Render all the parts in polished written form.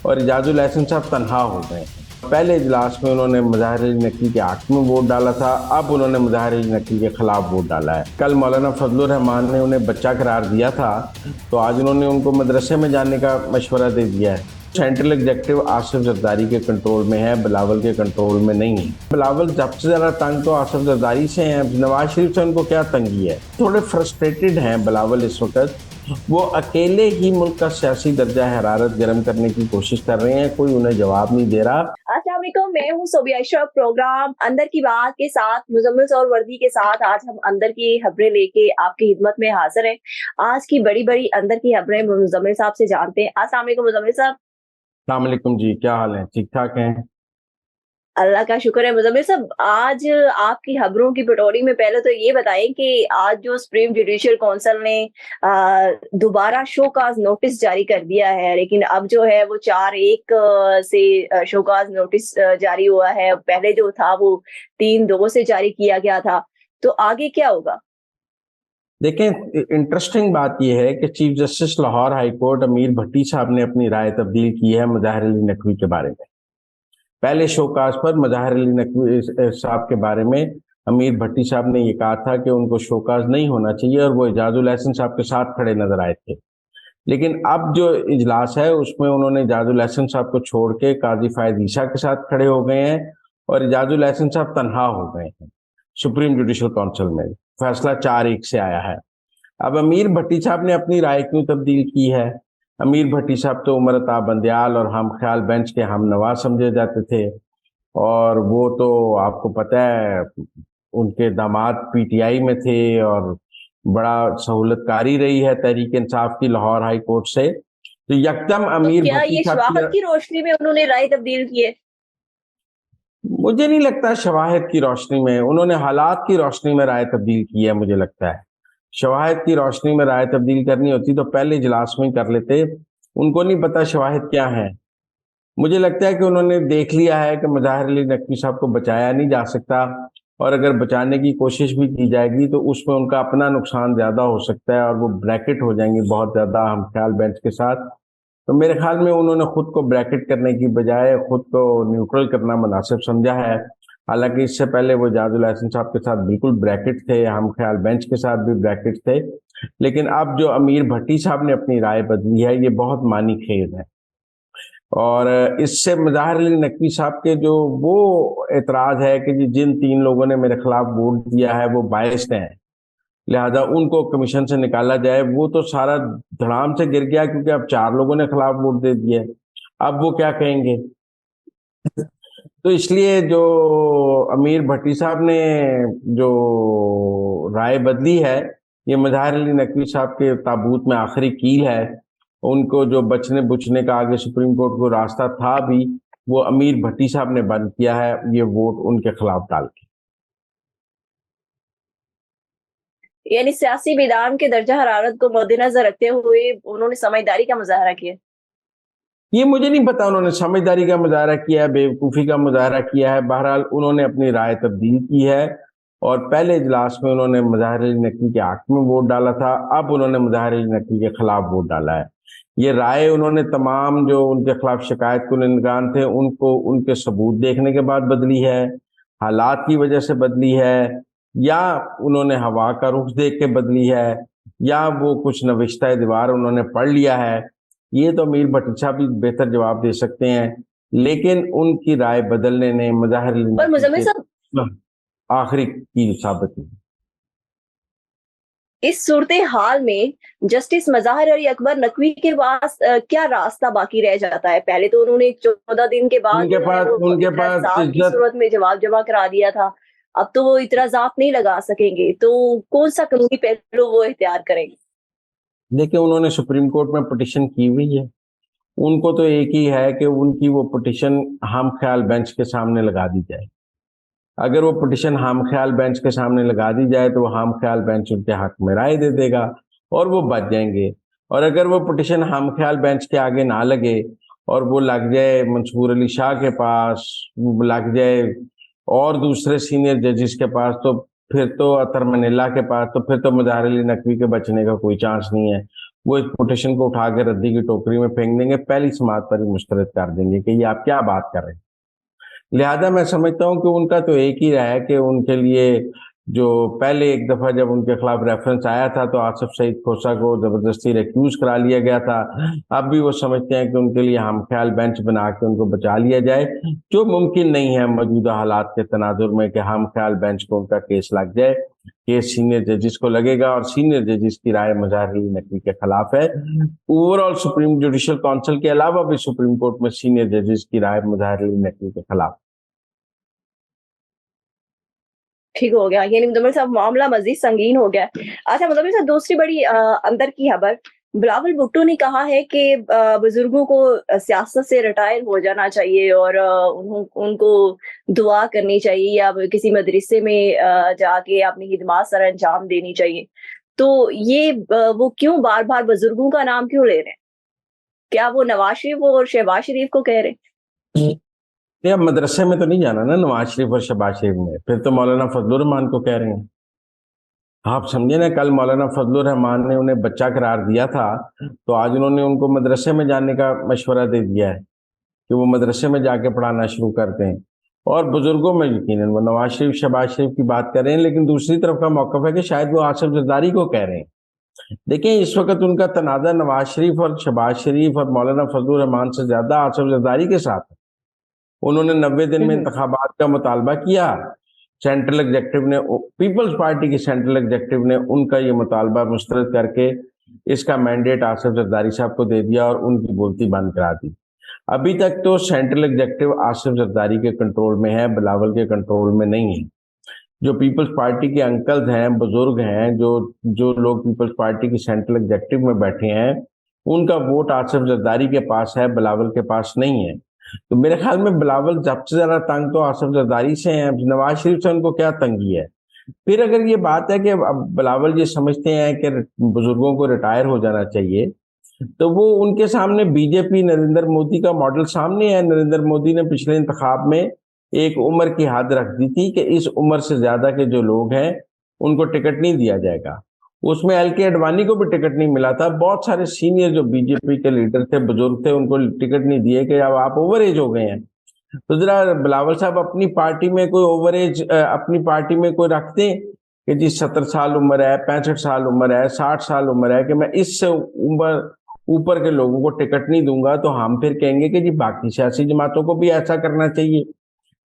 اور اعجاز الحسن صاحب تنہا ہو گئے ہیں۔ پہلے اجلاس میں انہوں نے مظاہر علی نقوی کے حق میں ووٹ ڈالا تھا، اب انہوں نے مظاہر علی نقوی کے خلاف ووٹ ڈالا ہے۔ کل مولانا فضل الرحمان نے انہیں بچہ قرار دیا تھا، تو آج انہوں نے ان کو مدرسے میں جانے کا مشورہ دے دیا ہے۔ سینٹرل ایگزیکٹو آصف زرداری کے کنٹرول میں ہے، بلاول کے کنٹرول میں نہیں ہے۔ بلاول سب سے زیادہ تنگ تو آصف زرداری سے ہیں، نواز شریف سے ان کو کیا تنگی ہے؟ تھوڑے فرسٹریٹڈ ہیں بلاول اس وقت، وہ اکیلے ہی ملک کا سیاسی درجہ حرارت گرم کرنے کی کوشش کر رہے ہیں، کوئی انہیں جواب نہیں دے رہا۔ السلام علیکم، میں ہوں صوبیہ اشرف، پروگرام اندر کی بات کے ساتھ مزمل سور وردی کے ساتھ آج ہم اندر کی خبریں لے کے آپ کی خدمت میں حاضر ہیں۔ آج کی بڑی بڑی اندر کی خبریں مزمل صاحب سے جانتے ہیں۔ السلام علیکم مزمل صاحب۔ السلام علیکم جی، کیا حال ہے؟ ٹھیک ٹھاک ہیں؟ اللہ کا شکر ہے۔ مزمل صاحب، آج آپ کی خبروں کی پٹوری میں پہلے تو یہ بتائیں کہ آج جو سپریم جوڈیشل کونسل نے دوبارہ شوکاز نوٹس جاری کر دیا ہے، لیکن اب جو ہے وہ 4/1 سے شوکاز نوٹس جاری ہوا ہے، پہلے جو تھا وہ 3/2 سے جاری کیا گیا تھا، تو آگے کیا ہوگا؟ دیکھیں، انٹرسٹنگ بات یہ ہے کہ chief justice Lahore high court Amir Bhatti صاحب نے اپنی رائے تبدیل کی ہے مظاہر علی نقوی کے بارے میں۔ پہلے شوکاز پر مظاہر علی نقوی صاحب کے بارے میں امیر بھٹی صاحب نے یہ کہا تھا کہ ان کو شوکاز نہیں ہونا چاہیے، اور وہ اعجاز الحسن صاحب کے ساتھ کھڑے نظر آئے تھے۔ لیکن اب جو اجلاس ہے اس میں انہوں نے اعجاز الحسن صاحب کو چھوڑ کے قاضی فائز عیسیٰ کے ساتھ کھڑے ہو گئے ہیں، اور اعجاز الحسن صاحب تنہا ہو گئے ہیں سپریم جوڈیشل کونسل میں۔ فیصلہ 4/1 سے آیا ہے۔ اب امیر بھٹی صاحب نے اپنی رائے کیوں تبدیل کی ہے؟ امیر بھٹی صاحب تو عمر عطا بندیال اور ہم خیال بینچ کے ہم نوا سمجھے جاتے تھے، اور وہ تو آپ کو پتہ ہے ان کے داماد پی ٹی آئی میں تھے، اور بڑا سہولت کاری رہی ہے تحریک انصاف کی لاہور ہائی کورٹ سے۔ تو یکدم امیر کیا بھٹی یہ صاحب شواہد کی روشنی میں انہوں نے رائے تبدیل کی ہے؟ مجھے نہیں لگتا شواہد کی روشنی میں، انہوں نے حالات کی روشنی میں رائے تبدیل کی ہے۔ مجھے لگتا ہے شواہد کی روشنی میں رائے تبدیل کرنی ہوتی تو پہلے اجلاس میں ہی کر لیتے، ان کو نہیں پتا شواہد کیا ہیں۔ مجھے لگتا ہے کہ انہوں نے دیکھ لیا ہے کہ مظاہر علی نقوی صاحب کو بچایا نہیں جا سکتا، اور اگر بچانے کی کوشش بھی کی جائے گی تو اس میں ان کا اپنا نقصان زیادہ ہو سکتا ہے، اور وہ بریکٹ ہو جائیں گے بہت زیادہ ہم خیال بینچ کے ساتھ۔ تو میرے خیال میں انہوں نے خود کو بریکٹ کرنے کی بجائے خود کو نیوٹرل کرنا مناسب سمجھا ہے۔ حالانکہ اس سے پہلے وہ اعجاز الحسن صاحب کے ساتھ بالکل بریکٹ تھے، ہم خیال بینچ کے ساتھ بھی بریکٹ تھے، لیکن اب جو امیر بھٹی صاحب نے اپنی رائے بدلی ہے یہ بہت معنی خیز ہے۔ اور اس سے مظاہر علی نقوی صاحب کے جو وہ اعتراض ہے کہ جن 3 لوگوں نے میرے خلاف ووٹ دیا ہے وہ بائسڈ ہیں، لہذا ان کو کمیشن سے نکالا جائے، وہ تو سارا دھڑام سے گر گیا، کیونکہ اب 4 لوگوں نے خلاف ووٹ دے دیے، اب وہ کیا کہیں گے؟ تو اس لیے جو امیر بھٹی صاحب نے جو رائے بدلی ہے یہ مظاہر علی نقوی صاحب کے تابوت میں آخری کیل ہے۔ ان کو جو بچنے بچنے کا آگے سپریم کورٹ کو راستہ تھا بھی، وہ امیر بھٹی صاحب نے بند کیا ہے یہ ووٹ ان کے خلاف ڈال کے۔ یعنی سیاسی میدان کے درجہ حرارت کو مد نظر رکھتے ہوئے انہوں نے سمجھداری کا مظاہرہ کیا؟ یہ مجھے نہیں پتا انہوں نے سمجھداری کا مظاہرہ کیا ہے، بیوقوفی کا مظاہرہ کیا ہے، بہرحال انہوں نے اپنی رائے تبدیل کی ہے، اور پہلے اجلاس میں انہوں نے مظاہر علی نقوی کے حق میں ووٹ ڈالا تھا، اب انہوں نے مظاہر علی نقوی کے خلاف ووٹ ڈالا ہے۔ یہ رائے انہوں نے تمام جو ان کے خلاف شکایت کنندگان تھے ان کو ان کے ثبوت دیکھنے کے بعد بدلی ہے، حالات کی وجہ سے بدلی ہے، یا انہوں نے ہوا کا رخ دیکھ کے بدلی ہے، یا وہ کچھ نوشتہ دیوار انہوں نے پڑھ لیا ہے۔ یہ تو امیر بھٹی صاحب بھی بہتر جواب دے سکتے ہیں، لیکن ان کی رائے بدلنے نے مظاہر علی پر نقوی مزمل کے صاحب، آخری کی ثابت کی۔ اس صورتحال میں جسٹس مظاہر علی اکبر نقوی کے پاس کیا راستہ باقی رہ جاتا ہے؟ پہلے تو انہوں نے 14 دن کے بعد جو ہے وہ ان کے پاس اعتراضات کی عزت، صورت میں جواب جمع کرا دیا تھا، اب تو وہ اعتراضات نہیں لگا سکیں گے، تو کون سا قانونی پہلو وہ اختیار کریں گے؟ دیکھیں انہوں نے سپریم کورٹ میں پٹیشن کی ہوئی ہے، ان کو تو ایک ہی ہے کہ ان کی وہ پٹیشن ہم خیال بینچ کے سامنے لگا دی جائے۔ اگر وہ پٹیشن ہم خیال بینچ کے سامنے لگا دی جائے تو وہ ہم خیال بینچ ان کے حق میں رائے دے دے گا اور وہ بچ جائیں گے، اور اگر وہ پٹیشن ہم خیال بینچ کے آگے نہ لگے اور وہ لگ جائے منصور علی شاہ کے پاس، لگ جائے اور دوسرے سینئر ججز کے پاس، تو پھر تو اطہر منیلا کے پاس، تو پھر تو مظاہر علی نقوی کے بچنے کا کوئی چانس نہیں ہے۔ वो इस कोटेशन को उठा के रद्दी की टोकरी में फेंक देंगे, पहली समात पर ही मुस्तरद कर देंगे कि ये आप क्या बात कर रहे हैं। लिहाजा मैं समझता हूं कि उनका तो एक ही रहा है कि उनके लिए जो पहले एक दफा जब उनके खिलाफ रेफरेंस आया था तो आसिफ सईद खोसा को जबरदस्ती रिक्यूज करा लिया गया था, अब भी वो समझते हैं कि उनके लिए हम ख्याल बेंच बना के उनको बचा लिया जाए, जो मुमकिन नहीं है मौजूदा हालात के तनाजुर में कि हम ख्याल बेंच को उनका केस लग जाए। केस सीनियर जजेस को लगेगा और सीनियर जजेस की राय मज़ाहिर नकवी के खिलाफ है। ओवरऑल सुप्रीम जुडिशल काउंसिल के अलावा भी सुप्रीम कोर्ट में सीनियर जजेस की राय मज़ाहिर नकवी के खिलाफ। ठीक हो गया, यानी मुदम्मिल साहब मामला मजीद संगीन हो गया। अच्छा मुदम्मिल साहब, दूसरी बड़ी अंदर की खबर, बिलावल भुट्टो ने कहा है कि बुजुर्गों को सियासत से रिटायर हो जाना चाहिए और उनको दुआ करनी चाहिए या किसी मदरसे में जाके अपनी खिदमत सर अंजाम देनी चाहिए। तो ये वो क्यों बार बार बुजुर्गों का नाम क्यों ले रहे हैं? क्या वो नवाज शरीफ और शहबाज शरीफ को कह रहे हैं? नहीं, अब मदरसे में तो नहीं जाना ना नवाज शरीफ और शहबाज शरीफ में, फिर तो मौलाना फजलुर रहमान को कह रहे हैं। आप समझे ना, कल मौलाना फजलुर रहमान ने उन्हें बच्चा करार दिया था, तो आज उन्होंने उनको मदरसे में जाने का मशवरा दे दिया है कि वो मदरसे में जाके पढ़ाना शुरू कर दें। और बुजुर्गों में यकीनन वो नवाज शरीफ शहबाज शरीफ की बात कर रहे हैं, लेकिन दूसरी तरफ का मौकफ है कि शायद वो आसिफ जरदारी को कह रहे हैं। देखिए, इस वक्त उनका तनाज़ा नवाज शरीफ और शहबाज शरीफ और मौलाना फजलुर रहमान से ज्यादा आसिफ जरदारी के साथ है। उन्होंने 90 दिन में इंतखाबात का मुतालबा किया, सेंट्रल एग्जेक्टिव ने, पीपल्स पार्टी की सेंट्रल एग्जेक्टिव ने उनका ये मुतालबा मुस्तरद करके इसका मैंडेट आसिफ जरदारी साहब को दे दिया और उनकी बोलती बंद करा दी। अभी तक तो सेंट्रल एग्जेक्टिव आसिफ जरदारी के कंट्रोल में है, बिलावल के कंट्रोल में नहीं है। जो पीपल्स पार्टी के अंकल्स हैं, बुजुर्ग हैं, जो जो लोग पीपल्स पार्टी की सेंट्रल एग्जेक्टिव में बैठे हैं, उनका वोट आसिफ जरदारी के पास है, बिलावल के पास नहीं है। तो मेरे ख्याल में बिलावल सबसे ज्यादा तंग तो आसिफ जरदारी से है, नवाज शरीफ से उनको क्या तंगी है। फिर अगर ये बात है कि अब बिलावल ये समझते हैं कि बुजुर्गों को रिटायर हो जाना चाहिए, तो वो उनके सामने बीजेपी नरेंद्र मोदी का मॉडल सामने है। नरेंद्र मोदी ने पिछले इंतखाब में एक उम्र की हद रख दी थी कि इस उम्र से ज्यादा के जो लोग हैं उनको टिकट नहीं दिया जाएगा। उसमें एल के अडवाणी को भी टिकट नहीं मिला था। बहुत सारे सीनियर जो बीजेपी के लीडर थे, बुजुर्ग थे, उनको टिकट नहीं दिए कि अब आप ओवर एज हो गए हैं। तो जरा बिलावल साहब अपनी पार्टी में कोई ओवर एज अपनी पार्टी में कोई रखते हैं कि जी 70 साल उम्र है, 65 साल उम्र है, 60 साल उम्र है, कि मैं इससे उम्र ऊपर के लोगों को टिकट नहीं दूंगा, तो हम फिर कहेंगे कि जी बाकी सियासी जमातों को भी ऐसा करना चाहिए।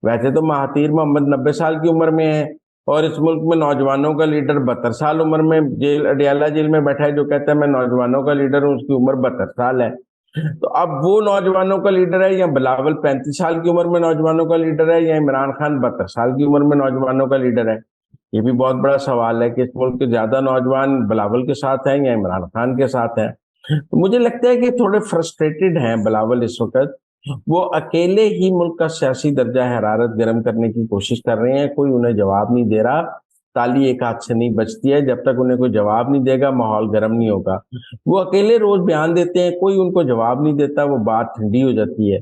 वैसे तो महातीर मोहम्मद 90 साल की उम्र में है और इस मुल्क में नौजवानों का लीडर 72 साल उम्र में जेल अडियाला जेल में बैठा है, जो कहता है मैं नौजवानों का लीडर हूँ, उसकी उम्र 72 साल है। तो अब वो नौजवानों का लीडर है या बिलावल 35 साल की उम्र में नौजवानों का लीडर है या इमरान खान 72 साल की उम्र में नौजवानों का लीडर है? ये भी बहुत बड़ा सवाल है कि इस मुल्क के ज्यादा नौजवान बिलावल के साथ हैं या इमरान खान के साथ हैं। तो मुझे लगता है कि थोड़े फ्रस्ट्रेटेड हैं बिलावल इस वक्त। वो अकेले ही मुल्क का सियासी दर्जा हरारत गर्म करने की कोशिश कर रहे हैं, कोई उन्हें जवाब नहीं दे रहा। ताली एक हाथ से नहीं बचती है, जब तक उन्हें कोई जवाब नहीं देगा माहौल गर्म नहीं होगा। वो अकेले रोज बयान देते हैं, कोई उनको जवाब नहीं देता, वो बात ठंडी हो जाती है।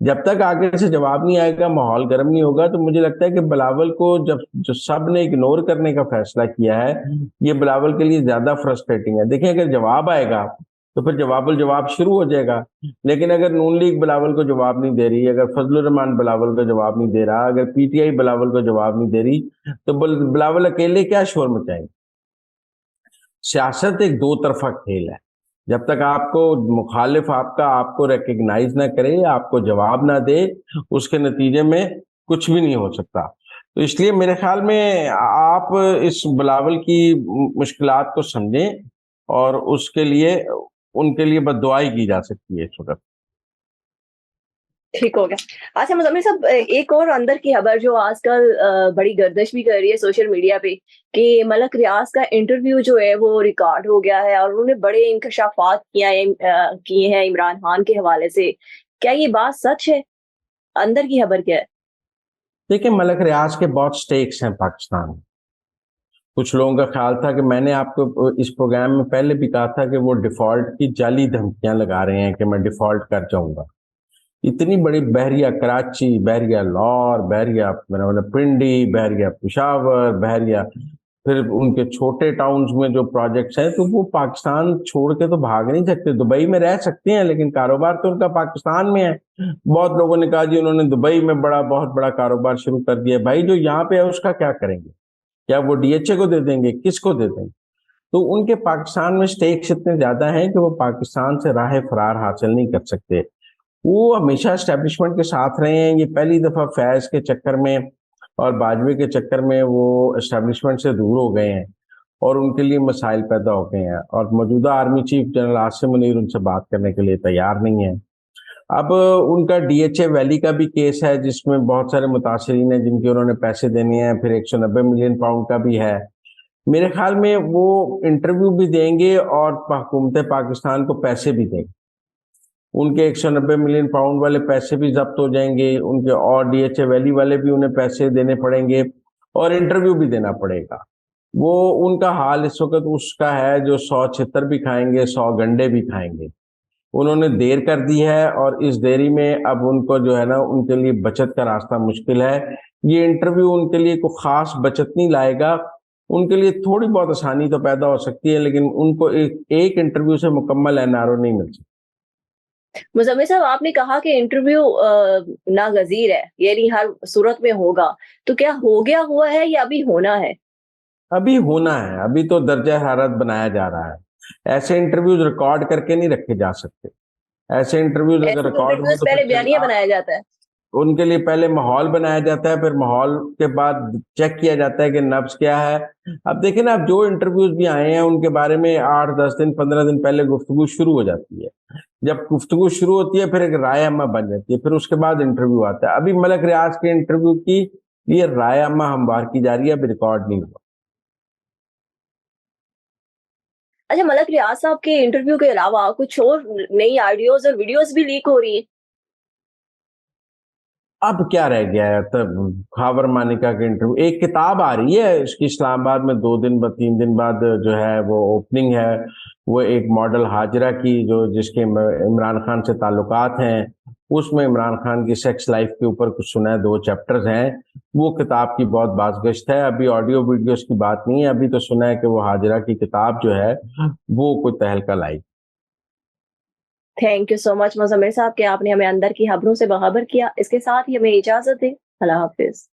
जब तक आगे से जवाब नहीं आएगा, माहौल गर्म नहीं होगा। तो मुझे लगता है कि बिलावल को जब जो सब ने इग्नोर करने का फैसला किया है, ये बिलावल के लिए ज्यादा फ्रस्ट्रेटिंग है। देखिए, अगर जवाब आएगा तो फिर जवाब शुरू हो जाएगा। लेकिन अगर नून लीग बिलावल को जवाब नहीं दे रही, अगर फजलुर रहमान बिलावल को जवाब नहीं दे रहा, अगर पीटीआई बिलावल को जवाब नहीं दे रही, तो बिलावल अकेले क्या शोर मचाएंगे। सियासत एक दो तरफा खेल है। जब तक आपको मुखालिफ आपको रिकग्नाइज ना करे, आपको जवाब ना दे, उसके नतीजे में कुछ भी नहीं हो सकता। तो इसलिए मेरे ख्याल में आप इस बिलावल की मुश्किलात को समझें और उसके लिए उनके लिए बद्दुआई की जा सकती है इस वक्त। ठीक हो गया। अच्छा मुज़म्मिल साहब, एक और अंदर की खबर जो आजकल बड़ी गर्दिश भी कर रही है सोशल मीडिया पे कि मलक रियाज का इंटरव्यू जो है वो रिकॉर्ड हो गया है और उन्होंने बड़े इंकशाफात किए हैं इमरान खान के हवाले से। क्या ये बात सच है? अंदर की खबर क्या है? देखिए, मलक रियाज के बहुत स्टेक्स हैं पाकिस्तान में। कुछ लोगों का ख्याल था कि मैंने आपको इस प्रोग्राम में पहले भी कहा था कि वो डिफॉल्ट की जाली धमकियां लगा रहे हैं कि मैं डिफॉल्ट कर जाऊंगा। इतनी बड़ी बहरिया कराची, बहरिया लाहौर, बहरिया मेरा मतलब पिंडी, बहरिया पेशावर, बहरिया फिर उनके छोटे टाउन्स में जो प्रोजेक्ट्स हैं, तो वो पाकिस्तान छोड़ के तो भाग नहीं सकते। दुबई में रह सकते हैं, लेकिन कारोबार तो उनका पाकिस्तान में है। बहुत लोगों ने कहा जी उन्होंने दुबई में बहुत बड़ा कारोबार शुरू कर दिया। भाई जो यहाँ पे है उसका क्या करेंगे? क्या वो डीएचए को दे देंगे? किसको दे देंगे? तो उनके पाकिस्तान में स्टेक्स इतने ज्यादा हैं कि वो पाकिस्तान से राह फरार हासिल नहीं कर सकते। वो हमेशा एस्टेब्लिशमेंट के साथ रहे हैं। ये पहली दफा फैज के चक्कर में और बाजवे के चक्कर में वो एस्टेब्लिशमेंट से दूर हो गए हैं और उनके लिए मसाइल पैदा हो गए हैं। और मौजूदा army chief general Asim Munir उनसे बात करने के लिए तैयार नहीं है। अब उनका डीएचए वैली का भी केस है, जिसमें बहुत सारे मुतासरीन हैं जिनके उन्होंने पैसे देने हैं। फिर 190 मिलियन पाउंड का भी है। मेरे ख्याल में वो इंटरव्यू भी देंगे और हुकूमत पाकिस्तान को पैसे भी देंगे। उनके 190 मिलियन पाउंड वाले पैसे भी जब्त हो जाएंगे उनके, और डीएचए वैली वाले भी उन्हें पैसे देने पड़ेंगे और इंटरव्यू भी देना पड़ेगा। वो उनका हाल इस वक्त उसका है जो 100 छितर भी खाएंगे, 100 गंडे भी खाएंगे। उन्होंने देर कर दी है और इस देरी में अब उनको जो है ना, उनके लिए बचत का रास्ता मुश्किल है। ये इंटरव्यू उनके लिए कोई खास बचत नहीं लाएगा। उनके लिए थोड़ी बहुत आसानी तो पैदा हो सकती है, लेकिन उनको एक इंटरव्यू से मुकम्मल एनआरओ नहीं मिल सकती। मुज़म्मिल साहब, आपने कहा कि इंटरव्यू नागज़ीर है, यानी हर सूरत में होगा। तो क्या हो गया हुआ है या अभी होना है? अभी होना है, अभी तो दर्जा हरारत बनाया जा रहा है। ऐसे इंटरव्यूज रिकॉर्ड करके नहीं रखे जा सकते। ऐसे इंटरव्यूज ऐसे अगर रिकॉर्ड हो इंटरव्यूज़ तो पहले फिर बयानिया बनाया जाता है। उनके लिए पहले माहौल बनाया जाता है, फिर माहौल के बाद चेक किया जाता है कि नब्ज क्या है। अब देखिए ना, अब जो इंटरव्यूज भी आए हैं उनके बारे में 8-10 दिन 15 दिन पहले गुफ्तगू शुरू हो जाती है। जब गुफ्तगू शुरू होती है फिर एक राय अम्मा बन जाती है, फिर उसके बाद इंटरव्यू आता है। अभी मलक रियाज के इंटरव्यू की ये राय अम्मा हमवार की जा रही है, अभी रिकॉर्ड नहीं हुआ। अच्छा, मलक रियाज साहब के इंटरव्यू के अलावा कुछ और नई ऑडियोज़ और वीडियोज़ भी लीक हो रही हैं। अब क्या रह गया है? तब खावर मानिका के इंटरव्यू, एक किताब आ रही है इसकी इस्लामाबाद में 2 दिन बाद 3 दिन बाद जो है वो ओपनिंग है। वो एक मॉडल हाजरा की जो जिसके इमरान खान से ताल्लुकात हैं, उसमें इमरान खान की सेक्स लाइफ के ऊपर कुछ सुना है, 2 चैप्टर्स हैं। वो किताब की बहुत बाज़गश्त है। अभी ऑडियो वीडियोस की बात नहीं है, अभी तो सुना है कि वो हाजरा की किताब जो है वो कोई तहलका लाई। Thank you so much Muzammil साहब कि आपने हमें अंदर की खबरों से बाखबर किया। इसके साथ ही हमें इजाज़त दें। अल्लाह हाफ़िज़।